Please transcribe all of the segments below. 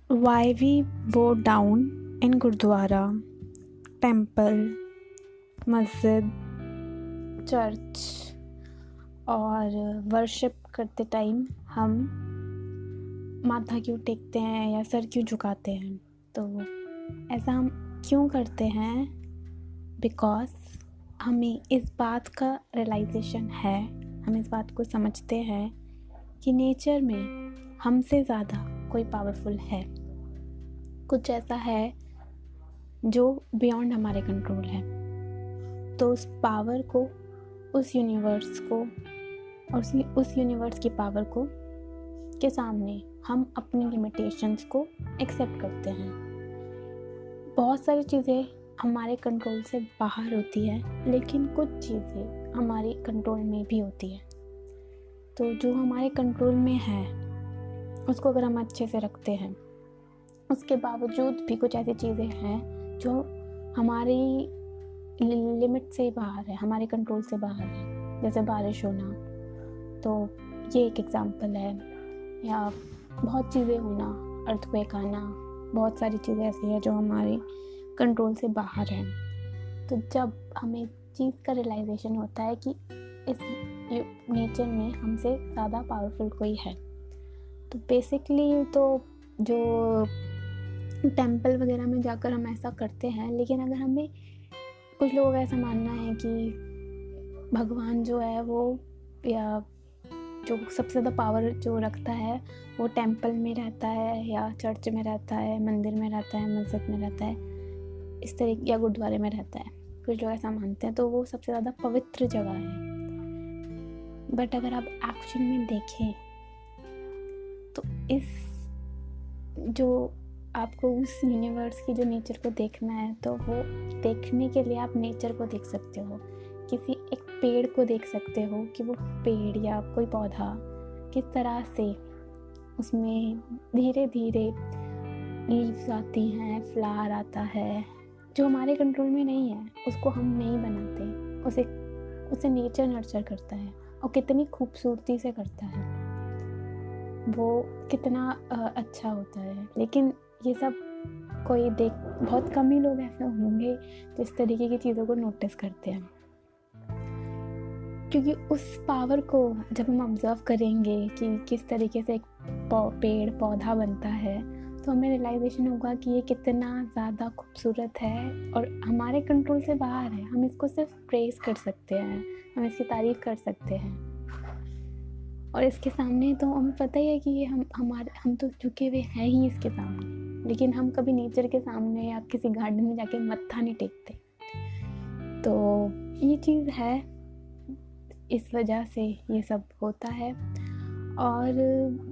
Why we bow down in gurdwara, temple, मस्जिद, church और worship करते टाइम हम माथा क्यों टेकते हैं या सर क्यों झुकाते हैं। तो ऐसा हम क्यों करते हैं? बिकॉज हमें इस बात का रियलाइजेशन है, हम इस बात को समझते हैं कि नेचर में हमसे ज़्यादा कोई पावरफुल है, कुछ ऐसा है जो बियॉन्ड हमारे कंट्रोल है। तो उस पावर को, उस यूनिवर्स को और उस यूनिवर्स की पावर को के सामने हम अपनी लिमिटेशंस को एक्सेप्ट करते हैं। बहुत सारी चीज़ें हमारे कंट्रोल से बाहर होती है, लेकिन कुछ चीज़ें हमारे कंट्रोल में भी होती है। तो जो हमारे कंट्रोल में है उसको अगर हम अच्छे से रखते हैं, उसके बावजूद भी कुछ ऐसी चीज़ें हैं जो हमारी लिमिट से बाहर है, हमारे कंट्रोल से बाहर है। जैसे बारिश होना, तो ये एक एग्जांपल है, या बहुत चीज़ें होना, अर्थक्वेक आना, बहुत सारी चीज़ें ऐसी हैं जो हमारे कंट्रोल से बाहर हैं। तो जब हमें इस चीज़ का रियलाइजेशन होता है कि इस नेचर में हमसे ज़्यादा पावरफुल कोई है, तो बेसिकली तो जो टेम्पल वगैरह में जाकर हम ऐसा करते हैं। लेकिन अगर हमें, कुछ लोगों का ऐसा मानना है कि भगवान जो है वो, या जो सबसे ज़्यादा पावर जो रखता है वो टेम्पल में रहता है, या चर्च में रहता है, मंदिर में रहता है, मस्जिद में रहता है, इस तरीके, या गुरुद्वारे में रहता है। कुछ लोग ऐसा मानते हैं, तो वो सबसे ज़्यादा पवित्र जगह है। बट अगर आप एक्शन में देखें तो इस जो आपको उस यूनिवर्स की जो नेचर को देखना है, तो वो देखने के लिए आप नेचर को देख सकते हो। किसी एक पेड़ को देख सकते हो कि वो पेड़ या कोई पौधा किस तरह से उसमें धीरे धीरे लीव्स आती हैं, फ्लावर आता है, जो हमारे कंट्रोल में नहीं है। उसको हम नहीं बनाते, उसे नेचर नर्चर करता है, और कितनी खूबसूरती से करता है, वो कितना अच्छा होता है। लेकिन ये सब कोई बहुत कम ही लोग ऐसे होंगे जो इस तरीके की चीज़ों को नोटिस करते हैं। क्योंकि उस पावर को जब हम ऑब्जर्व करेंगे कि किस तरीके से एक पेड़ पौधा बनता है, तो हमें रियलाइजेशन होगा कि ये कितना ज़्यादा खूबसूरत है और हमारे कंट्रोल से बाहर है। हम इसको सिर्फ प्रेज़ कर सकते हैं, हम इसकी तारीफ़ कर सकते हैं, और इसके सामने तो हमें पता ही है कि ये हम तो झुके हुए हैं ही इसके सामने। लेकिन हम कभी नेचर के सामने या किसी गार्डन में जाके मत्था नहीं टेकते। तो ये चीज़ है, इस वजह से ये सब होता है। और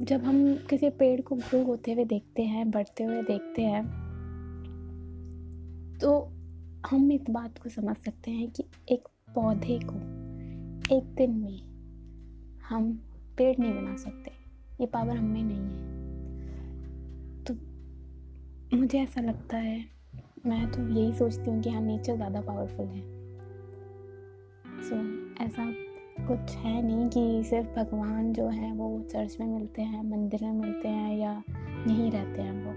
जब हम किसी पेड़ को ग्रो होते हुए देखते हैं, बढ़ते हुए देखते हैं, तो हम इस बात को समझ सकते हैं कि एक पौधे को एक दिन में हम पेड़ नहीं बना सकते, ये पावर हमें नहीं है। तो मुझे ऐसा लगता है, मैं तो यही सोचती हूँ कि हाँ, नेचर ज़्यादा पावरफुल है। ऐसा कुछ है नहीं कि सिर्फ भगवान जो है वो चर्च में मिलते हैं, मंदिर में मिलते हैं, या यहीं रहते हैं वो।